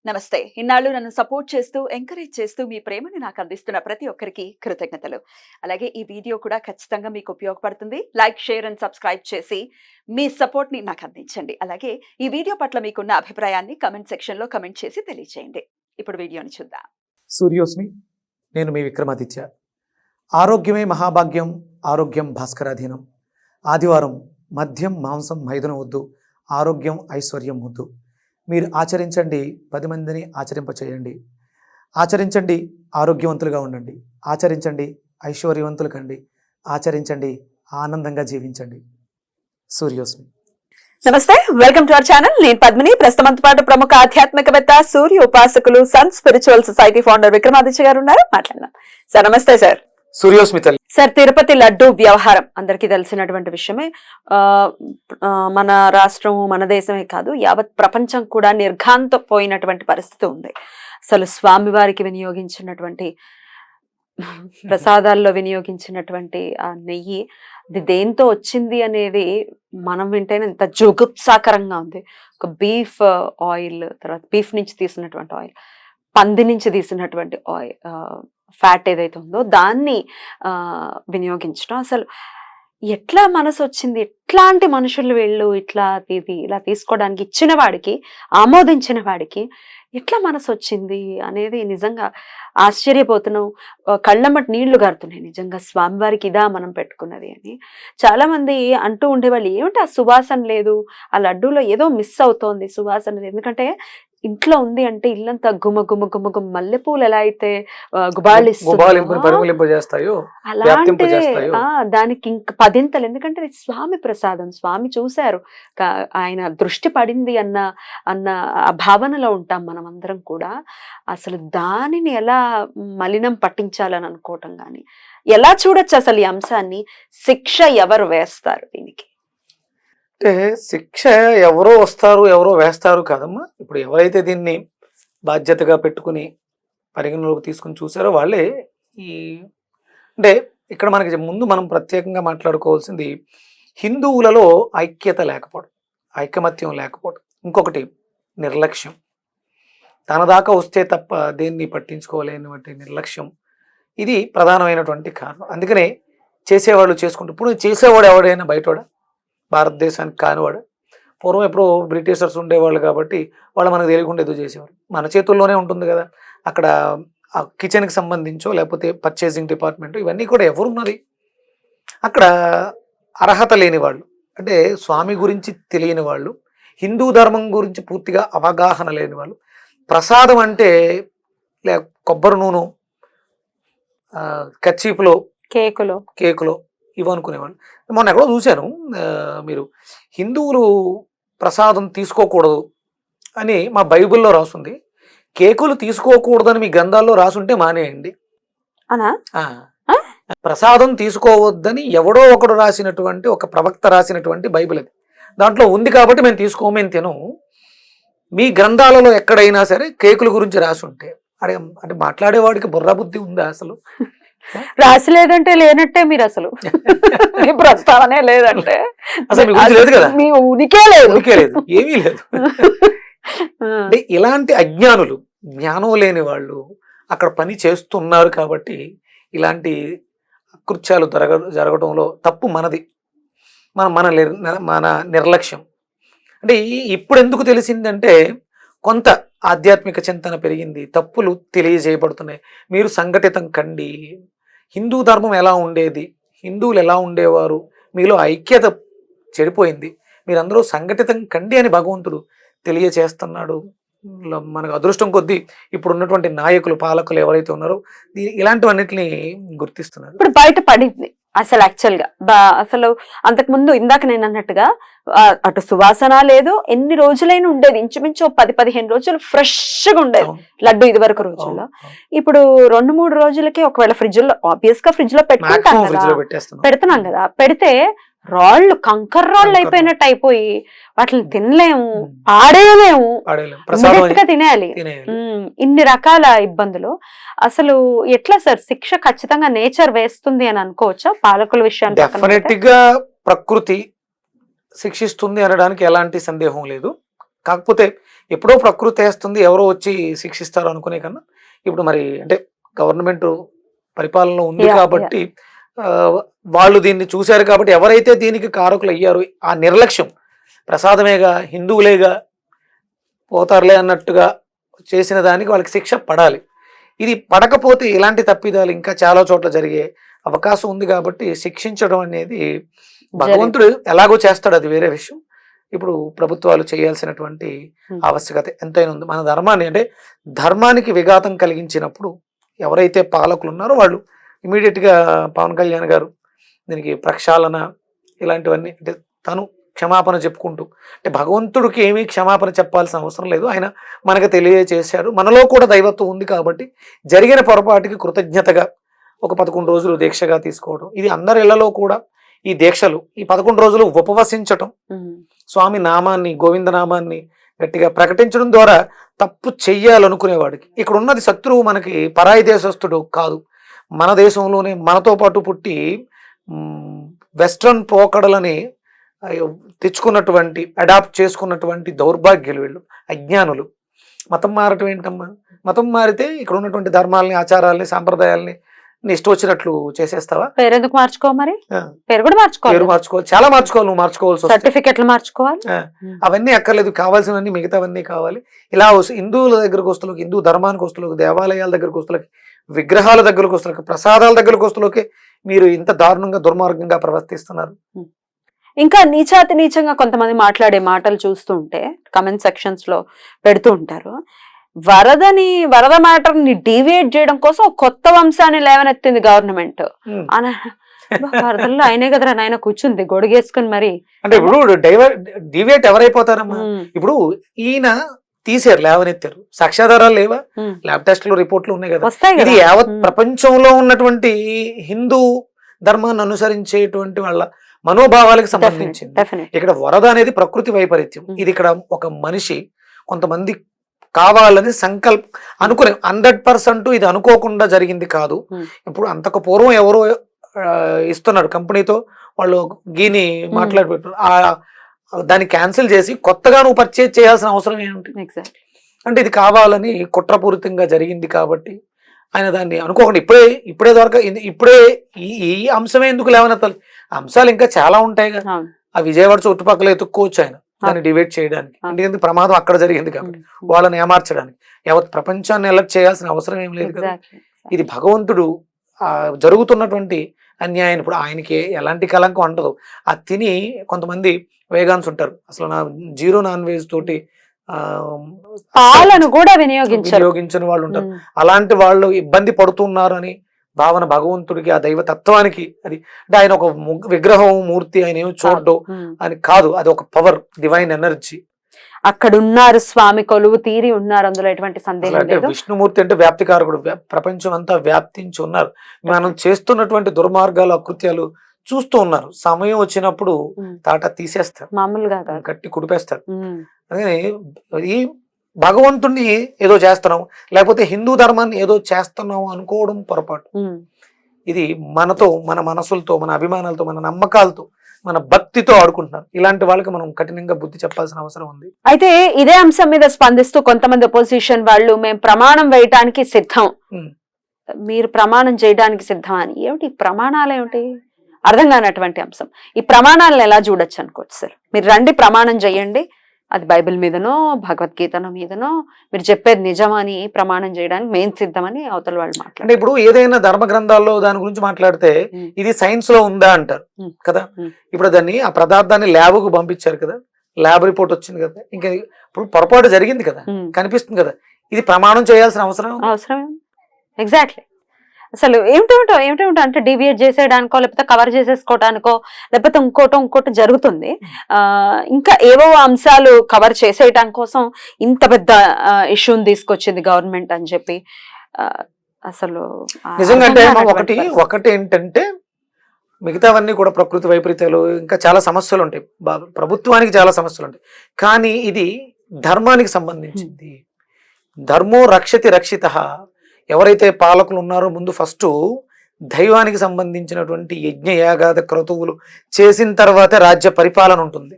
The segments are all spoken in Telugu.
నమస్తే. ఇన్నాళ్ళు నన్ను సపోర్ట్ చేస్తూ, ఎంకరేజ్ చేస్తూ మీ ప్రేమని నాకు అందిస్తున్న ప్రతి ఒక్కరికి కృతజ్ఞతలు. అలాగే ఈ వీడియో కూడా ఖచ్చితంగా మీకు ఉపయోగపడుతుంది. లైక్, షేర్ అండ్ సబ్స్క్రైబ్ చేసి మీ సపోర్ట్‌ని నాకు అందించండి. అలాగే ఈ వీడియో పట్ల మీకున్న అభిప్రాయాన్ని కామెంట్ సెక్షన్‌లో కామెంట్ చేసి తెలియజేయండి. ఇప్పుడు వీడియోని చూద్దాం. సూర్యోస్మి. నేను మీ విక్రమాదిత్య. ఆరోగ్యమే మహాభాగ్యం, ఆరోగ్యం భాస్కరాధీనం. ఆదివారం మద్యం, మాంసం, మైదనం వద్దు, ఆరోగ్యం, ఐశ్వర్యం వద్దు. మీరు ఆచరించండి, 10 మందిని ఆచరింపచేయండి. ఆచరించండి, ఆరోగ్యవంతులుగా ఉండండి. ఆచరించండి, ఐశ్వర్యవంతులు కండి. ఆచరించండి, ఆనందంగా జీవించండి. సూర్యోస్మి. నమస్తే, వెల్కమ్ టు అవర్ ఛానల్. నేను పద్మిని. ప్రస్తుతంతో పాటు ప్రముఖ ఆధ్యాత్మికవేత్త, సూర్య ఉపాసకులు, Sun spiritual society founder Vikramaditya garu ఉన్నారు. మాట్లాడదాం సార్. నమస్తే సార్. సూర్యోస్మి తల్లి. సార్, తిరుపతి లడ్డు వ్యవహారం అందరికీ తెలిసినటువంటి విషయమే. మన రాష్ట్రం, మన దేశమే కాదు, యావత్ ప్రపంచం కూడా నిర్ఘాంతపోయినటువంటి పరిస్థితి ఉంది. అసలు స్వామివారికి వినియోగించినటువంటి ప్రసాదాల్లో వినియోగించినటువంటి ఆ నెయ్యి అది దేంతో వచ్చింది అనేది మనం వింటేనే ఎంత జుగుప్సాకరంగా ఉంది. ఒక బీఫ్ ఆయిల్, తర్వాత బీఫ్ నుంచి తీసినటువంటి ఆయిల్, పంది నుంచి తీసినటువంటి ఆయిల్, ఫ్యాట్ ఏదైతే ఉందో దాన్ని వినియోగించడం. అసలు ఎట్లా మనసు వచ్చింది? ఎట్లాంటి మనుషులు వీళ్ళు ఇలా తీసుకోవడానికి ఇచ్చిన వాడికి, ఆమోదించిన వాడికి ఎట్లా మనసు వచ్చింది అనేది నిజంగా ఆశ్చర్యపోతున్నాం. కళ్ళమ్మటి నీళ్లు గారుతున్నాయి. నిజంగా స్వామివారికి ఇదా మనం పెట్టుకున్నది అని చాలా మంది అంటూ ఉండేవాళ్ళు. ఏమిటి ఆ సువాసన లేదు, ఆ లడ్డూలో ఏదో మిస్ అవుతోంది, సువాసన లేదు. ఎందుకంటే ఇంట్లో ఉంది అంటే ఇల్లంతా గుమ గుమ గుమ గుమ మల్లెపూలు ఎలా అయితే అలాంటి దానికి ఇంక 10 ఎందుకంటే స్వామి ప్రసాదం, స్వామి చూశారు, ఆయన దృష్టి పడింది అన్న ఆ భావనలో ఉంటాం మనం అందరం కూడా. అసలు దానిని ఎలా మలినం పట్టించాలని అనుకోవటం కానీ, ఎలా చూడొచ్చు అసలు ఈ అంశాన్ని? శిక్ష ఎవరు వేస్తారు దీనికి? అంటే శిక్ష ఎవరో వస్తారు, ఎవరో వేస్తారు కాదమ్మా. ఇప్పుడు ఎవరైతే దీన్ని బాధ్యతగా పెట్టుకుని పరిగణలోకి తీసుకుని చూసారో వాళ్ళే అంటే ఇక్కడ మనకి ముందు మనం ప్రత్యేకంగా మాట్లాడుకోవాల్సింది హిందువులలో ఐక్యత లేకపోవడం, ఐకమత్యం లేకపోవడం. ఇంకొకటి నిర్లక్ష్యం. తన దాకా వస్తే తప్ప దేన్ని పట్టించుకోలేనటువంటి నిర్లక్ష్యం. ఇది ప్రధానమైనటువంటి కారణం. అందుకనే చేసేవాళ్ళు చేసుకుంటూ, ఇప్పుడు చేసేవాడు ఎవడైనా బయటవాడా, భారతదేశానికి కానివాడు. పూర్వం ఎప్పుడో బ్రిటిషర్స్ ఉండేవాళ్ళు కాబట్టి వాళ్ళు మనకు తెలియకుండా ఏదో చేసేవారు. మన చేతుల్లోనే ఉంటుంది కదా. అక్కడ ఆ కిచెన్కి సంబంధించో లేకపోతే పర్చేసింగ్ డిపార్ట్మెంట్, ఇవన్నీ కూడా ఎవరున్నది అక్కడ? అర్హత లేని వాళ్ళు, అంటే స్వామి గురించి తెలియని వాళ్ళు, హిందూ ధర్మం గురించి పూర్తిగా అవగాహన లేని వాళ్ళు. ప్రసాదం అంటే కొబ్బరి నూనె, కచ్చీపులో, కేకులో ఇవనుకునేవాళ్ళు. మొన్న ఎక్కడో చూశాను, మీరు హిందువులు ప్రసాదం తీసుకోకూడదు అని మా బైబిల్లో రాసుంది. కేకులు తీసుకోకూడదని మీ గ్రంథాల్లో రాసుంటే మానేయండి. ప్రసాదం తీసుకోవద్దని ఎవడో ఒకడు రాసినటువంటి, ఒక ప్రవక్త రాసినటువంటి బైబిల్ అది. దాంట్లో ఉంది కాబట్టి మేము తీసుకోమని తిను. మీ గ్రంథాలలో ఎక్కడైనా సరే కేకుల గురించి రాసుంటే అంటే మాట్లాడేవాడికి బుర్ర బుద్ధి ఉందా అసలు? రాసలేదంటే లేనట్టే. మీరు అసలు మీ ప్రస్తావనే లేదంటే అసలు లేదు కదా, మీ ఉనికే లేదు, ఏమీ లేదు. అంటే ఇలాంటి అజ్ఞానులు, జ్ఞానం లేని వాళ్ళు అక్కడ పని చేస్తున్నారు కాబట్టి ఇలాంటి కృత్యాలు జరగడంలో తప్పు మనది, మన నిర్లక్ష్యం. అంటే ఇప్పుడు ఎందుకు తెలిసిందంటే కొంత ఆధ్యాత్మిక చింతన పెరిగింది, తప్పులు తెలియజేయబడుతున్నాయి. మీరు సంఘటితం కండి. హిందూ ధర్మం ఎలా ఉండేది, హిందువులు ఎలా ఉండేవారు, మీలో ఐక్యత చెడిపోయింది, మీరందరూ సంఘటితం కండి అని భగవంతుడు తెలియచేస్తున్నాడు. మనకు అదృష్టం కొద్దీ ఇప్పుడు ఉన్నటువంటి నాయకులు, పాలకులు ఎవరైతే ఉన్నారో ఇలాంటివన్నిటిని గుర్తిస్తున్నారు. ఇప్పుడు బయట పడింది అసలు యాక్చువల్ గా. అసలు అంతకు ముందు ఇందాక నేను అన్నట్టుగా అటు సువాసన లేదు, ఎన్ని రోజులైనా ఉండేది, ఇంచుమించు 10-15 రోజులు ఫ్రెష్ గా ఉండేది లడ్డు ఇది వరకు రోజుల్లో. ఇప్పుడు 2-3 రోజులకి ఒకవేళ ఫ్రిడ్జ్ లో, ఆబ్వియస్ గా ఫ్రిడ్జ్ లో పెడుతున్నాం కదా, పెడితే రాళ్ళు, కంకర్ రాళ్ళు అయిపోయినట్టు అయిపోయి వాటిని తినలేము, పాడేయలేము, తినేయాలి. ఇన్ని రకాల ఇబ్బందులు. అసలు ఎట్లా సార్ శిక్ష ఖచ్చితంగా నేచర్ వేస్తుంది అని అనుకోవచ్చా పాలకుల విషయాన్ని? డెఫినెట్ గా ప్రకృతి శిక్షిస్తుంది అనడానికి ఎలాంటి సందేహం లేదు. కాకపోతే ఎప్పుడో ప్రకృతి వేస్తుంది, ఎవరో వచ్చి శిక్షిస్తారు అనుకునే కన్నా ఇప్పుడు మరి అంటే గవర్నమెంట్ పరిపాలనలో ఉంది Yeah, కాబట్టి ఆ, వాళ్ళు దీన్ని చూశారు కాబట్టి ఎవరైతే దీనికి కారకులు అయ్యారో ఆ నిర్లక్ష్యం, ప్రసాదమేగా హిందువులేగా పోతారులే అన్నట్టుగా చేసిన దానికి వాళ్ళకి శిక్ష పడాలి. ఇది పడకపోతే ఇలాంటి తప్పిదాలు ఇంకా చాలా చోట్ల జరిగే అవకాశం ఉంది కాబట్టి శిక్షించడం అనేది భగవంతుడు ఎలాగో చేస్తాడు, అది వేరే విషయం. ఇప్పుడు ప్రభుత్వాలు చేయాల్సినటువంటి ఆవశ్యకత ఎంతైనా ఉంది. మన ధర్మాన్ని అంటే ధర్మానికి విఘాతం కలిగించినప్పుడు ఎవరైతే పాలకులు ఉన్నారో వాళ్ళు ఇమీడియట్ గా పవన్ కళ్యాణ్ గారు దీనికి ప్రక్షాళన ఇలాంటివన్నీ అంటే తను క్షమాపణ చెప్పుకుంటూ, అంటే భగవంతుడికి ఏమీ క్షమాపణ చెప్పాల్సిన అవసరం లేదు, ఆయన మనకు తెలియజేశాడు. మనలో కూడా దైవత్వం ఉంది కాబట్టి జరిగిన పొరపాటుకి కృతజ్ఞతగా ఒక 11 రోజులు దీక్షగా తీసుకోవడం, ఇది అందరి ఇళ్లలో కూడా ఈ దీక్షలు, ఈ 11 రోజులు ఉపవసించటం, స్వామి నామాన్ని గోవింద నామాన్ని గట్టిగా ప్రకటించడం ద్వారా తప్పు చెయ్యాలనుకునేవాడికి, ఇక్కడ ఉన్నది శత్రువు మనకి పరాయి దేశస్తుడు కాదు, మన దేశంలోనే మనతో పాటు పుట్టి వెస్ట్రన్ పోకడలని తెచ్చుకున్నటువంటి అడాప్ట్ చేసుకున్నటువంటి దౌర్భాగ్యులు వీళ్ళు, అజ్ఞానులు. మతం మారటం ఏంటమ్మా? మతం మారితే ఇక్కడ ఉన్నటువంటి ధర్మాలని ఆచారాలని సాంప్రదాయాలని ఇష్టం వచ్చినట్లు చేసేస్తావా? పేరు ఎందుకు మార్చుకో మరి? పేరు కూడా పేరు మార్చుకోవాలి, చాలా మార్చుకోవాలి, నువ్వు మార్చుకోవాల్సి వస్తుంది. సర్టిఫికెట్లు మార్చుకోవాలి, అవన్నీ అక్కర్లేదు, కావాల్సినవన్నీ మిగతావన్నీ కావాలి. ఇలా హిందువుల దగ్గరకు వస్తువులకి, హిందూ ధర్మానికి వస్తువులకు, దేవాలయాల దగ్గరకు వస్తువులకి, విగ్రహాల దగ్గరకు వస్తువులకి, ప్రసాదాల దగ్గరకు వస్తువులకి మీరు ఇంత దారుణంగా దుర్మార్గంగా ప్రవర్తిస్తున్నారు. ఇంకా నీచాతి నీచంగా కొంతమంది మాట్లాడే మాటలు చూస్తూ ఉంటే కమెంట్ సెక్షన్స్ లో పెడుతూ ఉంటారు. వరద మ్యాటర్ ని డీవియేట్ చేయడం కోసం ఒక కొత్త వంశాన్ని లేవనెత్తింది గవర్నమెంట్. వరదల్లో ఆయనే కదరా నాయన కూర్చుంది గొడుగేసుకుని మరి. అంటే ఇప్పుడు డివియేట్ ఎవరైపోతారమ్మా? ఇప్పుడు ఈయన తీసారు, లేవనెత్తారు, సాక్ష్యాధారాలు లేవా? ల్యాబ్ టెస్ట్లు రిపోర్ట్లు ఉన్నాయి కదా. ఇది యావత్ ప్రపంచంలో ఉన్నటువంటి హిందూ ధర్మాన్ని అనుసరించేటువంటి వాళ్ళ మనోభావాలకు సంబంధించింది. ఇక్కడ వరద అనేది ప్రకృతి వైపరీత్యం, ఇది ఇక్కడ ఒక మనిషి కొంతమంది కావాలని సంకల్పం అనుకునే 100% ఇది అనుకోకుండా జరిగింది కాదు. ఇప్పుడు అంతకు పూర్వం ఎవరో ఇస్తున్నాడు కంపెనీతో వాళ్ళు గీని మాట్లాడి పెట్టారు, దాన్ని క్యాన్సిల్ చేసి కొత్తగా నువ్వు పర్చేజ్ చేయాల్సిన అవసరం ఏంటి? అంటే ఇది కావాలని కుట్రపూరితంగా జరిగింది కాబట్టి ఆయన దాన్ని అనుకోకుండా ఇప్పుడే ఇప్పుడే ఈ అంశమే ఎందుకు లేవనెత్తాలి? అంశాలు ఇంకా చాలా ఉంటాయి కదా. ఆ విజయవాడ చుట్టుపక్కల ఎత్తుక్కోవచ్చు ఆయన దాన్ని డిబేట్ చేయడానికి, ఎందుకంటే ప్రమాదం అక్కడ జరిగింది కాబట్టి వాళ్ళని ఏమార్చడానికి. యావత్ ప్రపంచాన్ని ఎలర్ట్ చేయాల్సిన అవసరం ఏం లేదు కదా. ఇది భగవంతుడు జరుగుతున్నటువంటి అన్యాయం. ఇప్పుడు ఆయనకి ఎలాంటి కలంకం అంటదు. అది తిని కొంతమంది వేగాన్స్ ఉంటారు, అసలు నా 0 నాన్ వెజ్ తోటి పాలను కూడా వినియోగించని వాళ్ళు ఉంటారు. అలాంటి వాళ్ళు ఇబ్బంది పడుతున్నారు అని భావన భగవంతుడికి, ఆ దైవతత్వానికి, అది అంటే ఆయన ఒక విగ్రహం మూర్తి ఆయన ఏమి చూడడం అని కాదు, అది ఒక పవర్, డివైన్ ఎనర్జీ. అక్కడ ఉన్నారు స్వామి, కొలువు తీరి ఉన్నారు, అందులో ఎటువంటి సందేహం లేదు. విష్ణుమూర్తి అంటే వ్యాప్తికారకుడు, ప్రపంచం అంతా వ్యాప్తించి ఉన్నారు. మనం చేస్తున్నటువంటి దుర్మార్గాలు అకృత్యాలు చూస్తూ ఉన్నారు. సమయం వచ్చినప్పుడు తాట తీసేస్తారు, మామూలుగా కట్టి కుడిపేస్తారు. అందుకని ఈ భగవంతుణ్ణి ఏదో చేస్తున్నాం, లేకపోతే హిందూ ధర్మాన్ని ఏదో చేస్తున్నాం అనుకోవడం పొరపాటు. ఇది మనతో, మన మనసులతో, మన అభిమానాలతో, మన నమ్మకాలతో, మన భక్తితో ఆడుకుంటున్నారు. ఇలాంటి వాళ్ళకి మనం కఠినంగా బుద్ధి చెప్పాల్సిన అవసరం ఉంది. అయితే ఇదే అంశం మీద స్పందిస్తూ కొంతమంది అపోజిషన్ వాళ్ళు, మేము ప్రమాణం వేయటానికి సిద్ధం, మీరు ప్రమాణం చేయడానికి సిద్ధం అని. ఏమిటి ప్రమాణాలు? ఏమిటి అర్థం కానటువంటి అంశం. ఈ ప్రమాణాలను ఎలా చూడొచ్చు అనుకోవచ్చు సార్? మీరు రండి ప్రమాణం చేయండి, అది బైబిల్ మీదనో భగవద్గీతనో మీదనో మీరు చెప్పేది నిజమని ప్రమాణం చేయడానికి మేము సిద్ధమని అవతల వాళ్ళు మాట్లాడారు. అంటే ఇప్పుడు ఏదైనా ధర్మ గ్రంథాల్లో దాని గురించి మాట్లాడితే ఇది సైన్స్ లో ఉందా అంటారు కదా. ఇప్పుడు దాన్ని ఆ పదార్థాన్ని ల్యాబ్ కు పంపించారు కదా, ల్యాబ్ రిపోర్ట్ వచ్చింది కదా, ఇంకా ఇప్పుడు పొరపాటు జరిగింది కదా, కనిపిస్తుంది కదా, ఇది ప్రమాణం చేయాల్సిన అవసరం. ఎగ్జాక్ట్లీ. అసలు ఏమిటో అంటే డివియేట్ చేసేయడానికో లేకపోతే కవర్ చేసేసుకోవడానికో లేకపోతే ఇంకోటి జరుగుతుంది. ఇంకా ఏవో అంశాలు కవర్ చేసేయడం కోసం ఇంత పెద్ద ఇష్యూని తీసుకొచ్చింది గవర్నమెంట్ అని చెప్పి అసలు నిజంగా అంటే ఒకటి ఏంటంటే మిగతావన్నీ కూడా ప్రకృతి వైపరీత్యాలు, ఇంకా చాలా సమస్యలు ఉంటాయి, ప్రభుత్వానికి చాలా సమస్యలు ఉంటాయి. కానీ ఇది ధర్మానికి సంబంధించింది. ధర్మో రక్షతి రక్షితః. ఎవరైతే పాలకులు ఉన్నారో ముందు ఫస్ట్ దైవానికి సంబంధించినటువంటి యజ్ఞ యాగాద క్రతువులు చేసిన తర్వాతే రాజ్య పరిపాలన ఉంటుంది.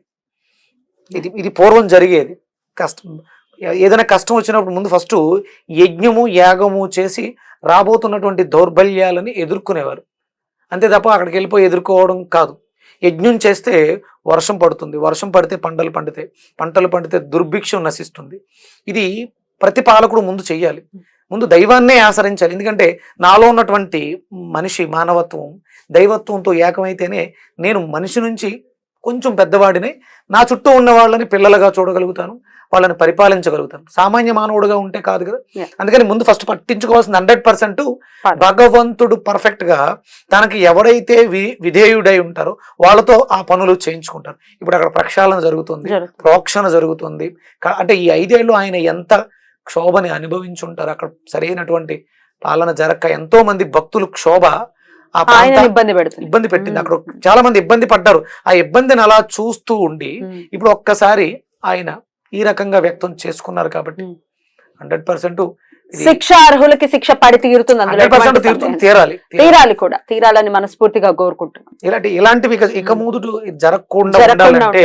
ఇది పూర్వం జరిగేది. కష్టం ఏదైనా కష్టం వచ్చినప్పుడు ముందు ఫస్ట్ యజ్ఞము యాగము చేసి రాబోతున్నటువంటి దౌర్బల్యాలని ఎదుర్కొనేవారు. అంతే తప్ప అక్కడికి వెళ్ళిపోయి ఎదుర్కోవడం కాదు. యజ్ఞం చేస్తే వర్షం పడుతుంది, వర్షం పడితే పంటలు పండుతాయి, పంటలు పండితే దుర్భిక్షం నశిస్తుంది. ఇది ప్రతి పాలకుడు ముందు చెయ్యాలి. ముందు దైవాన్నే ఆశ్రయించాలి. ఎందుకంటే నాలో ఉన్నటువంటి మనిషి మానవత్వం దైవత్వంతో ఏకమైతేనే నేను మనిషి నుంచి కొంచెం పెద్దవాడిని, నా చుట్టూ ఉన్న వాళ్ళని పిల్లలుగా చూడగలుగుతాను, వాళ్ళని పరిపాలించగలుగుతాను. సామాన్య మానవుడుగా ఉంటే కాదు కదా. అందుకని ముందు ఫస్ట్ పట్టించుకోవాల్సింది 100% భగవంతుడు పర్ఫెక్ట్ గా తనకి ఎవరైతే విధేయుడై ఉంటారో వాళ్ళతో ఆ పనులు చేయించుకుంటారు. ఇప్పుడు అక్కడ ప్రక్షాళన జరుగుతుంది, ప్రోక్షణ జరుగుతుంది. అంటే ఈ 5 ఏళ్ళు ఆయన ఎంత క్షోభని అనుభవించుంటారు. అక్కడ సరైనటువంటి పాలన జరగక ఎంతో మంది భక్తులు క్షోభ ఇబ్బంది పెట్టింది. అక్కడ చాలా మంది ఇబ్బంది పడ్డారు. ఆ ఇబ్బందిని అలా చూస్తూ ఉండి ఇప్పుడు ఒక్కసారి ఆయన ఈ రకంగా వ్యక్తం చేసుకున్నారు కాబట్టి 100% శిక్ష అర్హులకి శిక్ష పడి తీరుతుంది, తీరాలి కూడా, తీరాలని మనస్ఫూర్తిగా కోరుకుంటున్నాం. ఇలాంటివి ఇక ముందు జరగకుండా ఉండాలంటే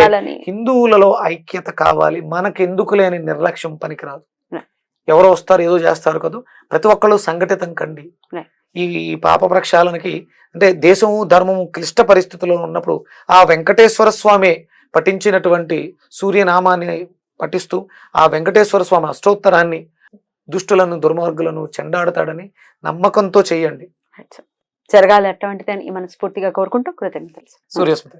హిందువులలో ఐక్యత కావాలి. మనకెందుకు లేని నిర్లక్ష్యం పనికిరాదు. ఎవరో వస్తారు ఏదో చేస్తారు కదా, ప్రతి ఒక్కళ్ళు సంఘటితం కండి. ఈ పాప ప్రక్షాళనకి అంటే దేశము ధర్మము క్లిష్ట పరిస్థితుల్లో ఉన్నప్పుడు ఆ వెంకటేశ్వర స్వామి పఠించినటువంటి సూర్యనామాన్ని పఠిస్తూ ఆ వెంకటేశ్వర స్వామి అష్టోత్తరాన్ని దుష్టులను దుర్మార్గులను చెండాడతాడని నమ్మకంతో చేయండి. జరగాలి అటువంటిదని మనస్ఫూర్తిగా కోరుకుంటూ కృతజ్ఞతలు. సూర్యస్మృతి.